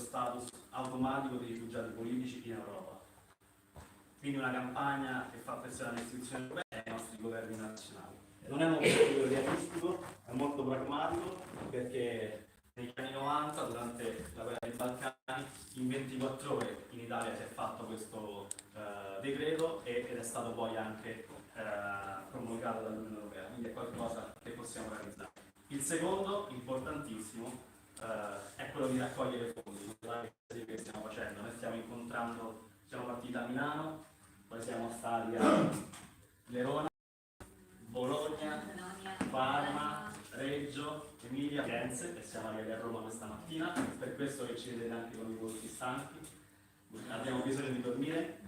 status automatico di rifugiati politici in Europa. Quindi una campagna che fa pressione alle istituzioni europee e ai nostri governi nazionali. Non è un obiettivo realistico, è molto pragmatico, perché negli anni 90, durante la guerra dei Balcani, in 24 ore in Italia si è fatto questo decreto ed è stato poi anche promulgato dall'Unione Europea, quindi è qualcosa che possiamo realizzare. Il secondo, importantissimo, è quello di raccogliere fondi, che stiamo facendo. Noi stiamo incontrando, siamo partiti a Milano, poi siamo stati a Verona, Bologna, Parma, Reggio, Emilia, Firenze, e siamo arrivati a Roma questa mattina, per questo che ci vedete anche con i volti stanchi, abbiamo bisogno di dormire.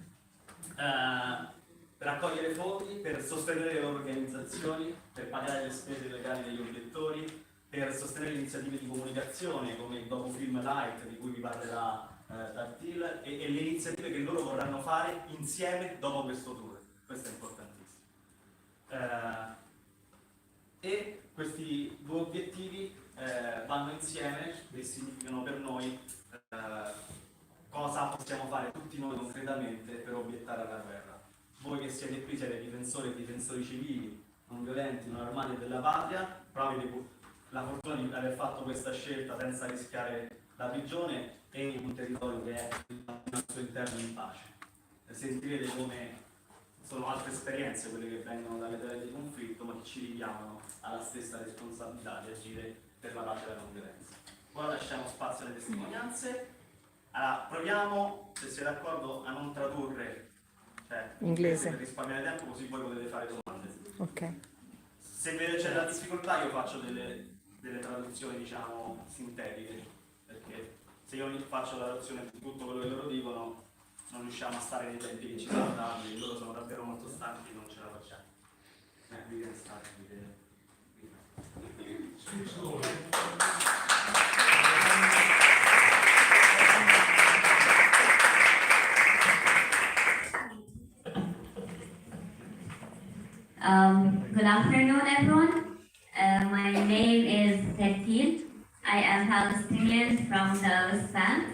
Raccogliere fondi per sostenere le loro organizzazioni, per pagare le spese legali degli obiettori, per sostenere iniziative di comunicazione come il docufilm Light di cui vi parlerà Tartil e le iniziative che loro vorranno fare insieme dopo questo tour. Questo è importantissimo. E questi due obiettivi vanno insieme e significano per noi cosa possiamo fare tutti noi concretamente per obiettare alla guerra. Voi che siete qui siete difensori e difensori civili, non violenti, non armati della patria, però avete la fortuna di aver fatto questa scelta senza rischiare la prigione e in un territorio che è al suo interno in pace. Sentirete come sono altre esperienze quelle che vengono dalle terre di conflitto, ma che ci richiamano alla stessa responsabilità di agire per la pace e la non violenza. Ora lasciamo spazio alle testimonianze. Allora, proviamo, se siete d'accordo, a non tradurre inglese per risparmiare tempo, così poi potete fare domande. Ok. Se c'è la difficoltà io faccio delle traduzioni, diciamo, sintetiche, perché se io faccio la traduzione di tutto quello che loro dicono non riusciamo a stare nei tempi che ci sono dati, loro sono davvero molto stanchi e non ce la facciamo. Qui restate, Good afternoon, everyone. My name is Tartil. I am Palestinian from the West Bank,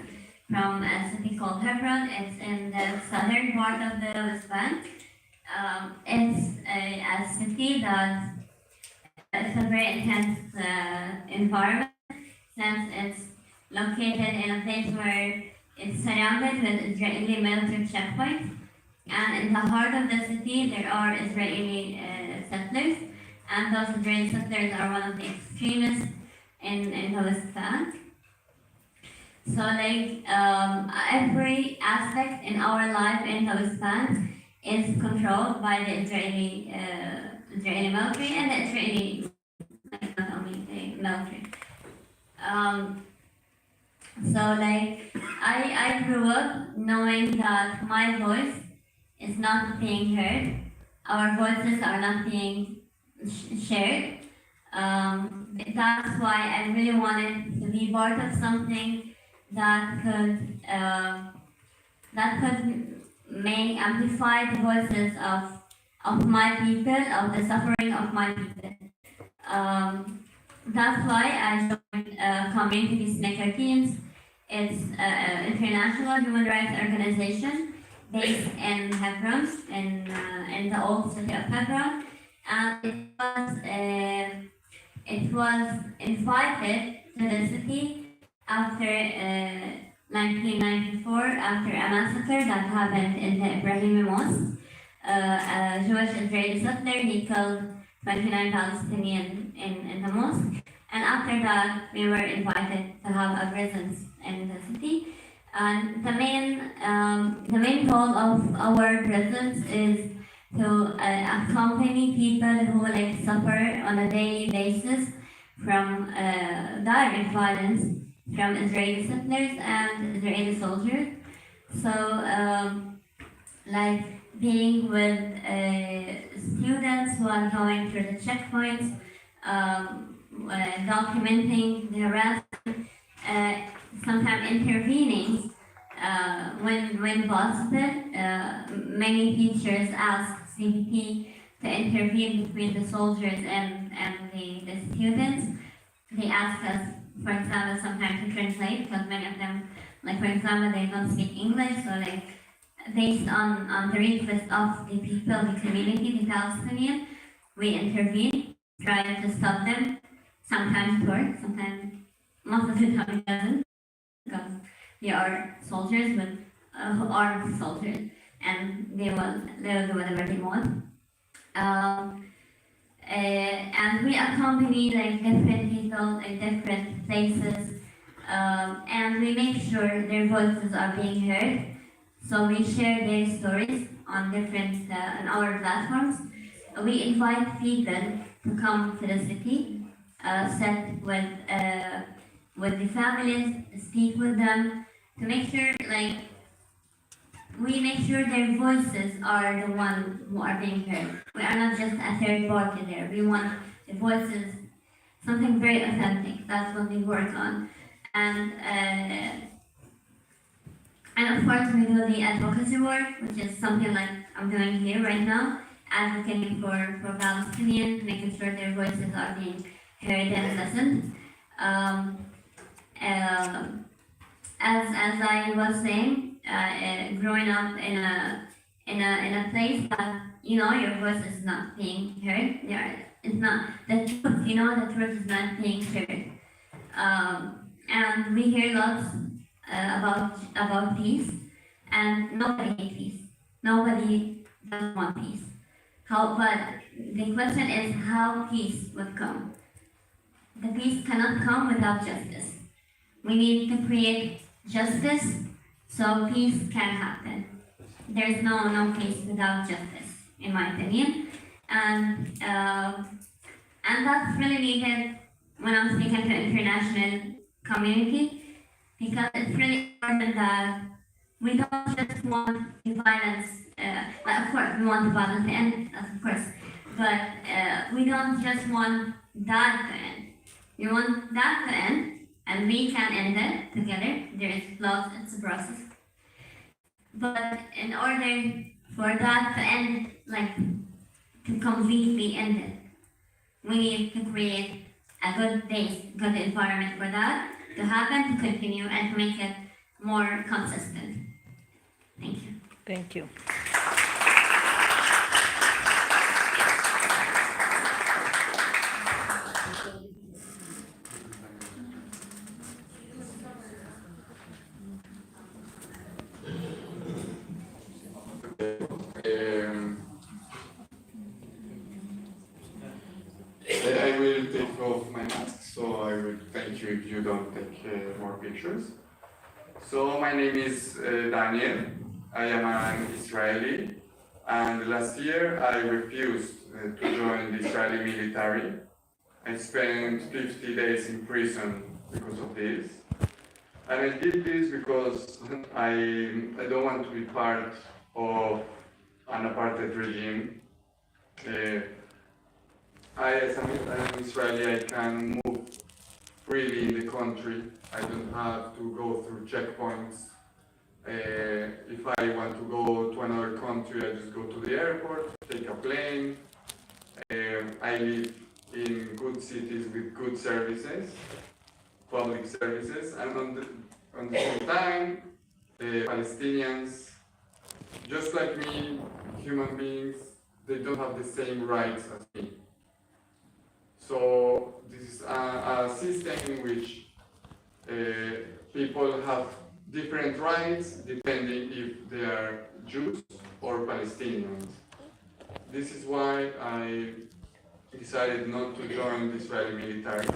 from a city called Hebron. It's in the southern part of the West Bank. It's a city that it's a very intense environment, since it's located in a place where it's surrounded with Israeli military checkpoints. And in the heart of the city, there are Israeli settlers, and those Israeli settlers are one of the extremists in the West Bank. So, every aspect in our life in the West Bank is controlled by the Israeli military and the Israeli, not only the military. I grew up knowing that my voice is not being heard. Our voices are not being shared. That's why I really wanted to be part of something that could amplify the voices of my people, of the suffering of my people. That's why I joined Community Peacemaker Teams. It's an international human rights organization based in Hebron, in the old city of Hebron, and it was invited to the city after 1994, after a massacre that happened in the Ibrahimi Mosque. A Jewish Israeli settler, he killed 29 Palestinians in the mosque, and after that we were invited to have a presence in the city. And the main goal of our presence is to accompany people who suffer on a daily basis from direct violence from Israeli settlers and Israeli soldiers. So, being with students who are going through the checkpoints, documenting the harassment, sometimes intervening when possible. Many teachers ask CPT to intervene between the soldiers and the students. They ask us, for example, sometimes to to translate because many of them, like for example, they don't speak English, so like based on the request of the people, the community, the Palestinian, we intervene, try to stop them. Sometimes it works, sometimes most of the time it doesn't, because they are soldiers, but armed soldiers, and they'll do whatever they want. And we accompany like different people in different places, and we make sure their voices are being heard. So we share their stories on different on our platforms. We invite people to come to the city, sit with the families, speak with them, to make sure like we make sure their voices are the ones who are being heard. We are not just a third party there. We want the voices, something very authentic. That's what we work on. And of course we do the advocacy work, which is something like I'm doing here right now, advocating for Palestinians, making sure their voices are being heard and listened. As I was saying, growing up in a place that your voice is not being heard. It's not the truth. The truth is not being heard. And we hear lots about peace, and nobody hates peace. Nobody doesn't want peace. But the question is how peace would come. The peace cannot come without justice. We need to create justice so peace can happen. There's no peace without justice, in my opinion. And that's really needed when I'm speaking to international community, because it's really important that we don't just want the violence, of course we want the violence to end, of course, but we don't just want that to end. We want that to end, and we can end it together. There is lots, it's a process. But in order for that to end, like to completely end it, we need to create a good base, good environment for that to happen, to continue, and to make it more consistent. Thank you. Thank you. I will take off my mask, so I will thank you if you don't take more pictures. So my name is Daniel. I am an Israeli, and last year I refused to join the Israeli military. I spent 50 days in prison because of this. And I did this because I don't want to be part of an apartheid regime. As an Israeli, I can move freely in the country. I don't have to go through checkpoints. If I want to go to another country, I just go to the airport, take a plane. I live in good cities with good services, public services, and on the same time, Palestinians, just like me, human beings, they don't have the same rights as me. So this is a system in which people have different rights depending if they are Jews or Palestinians. This is why I decided not to join the Israeli military.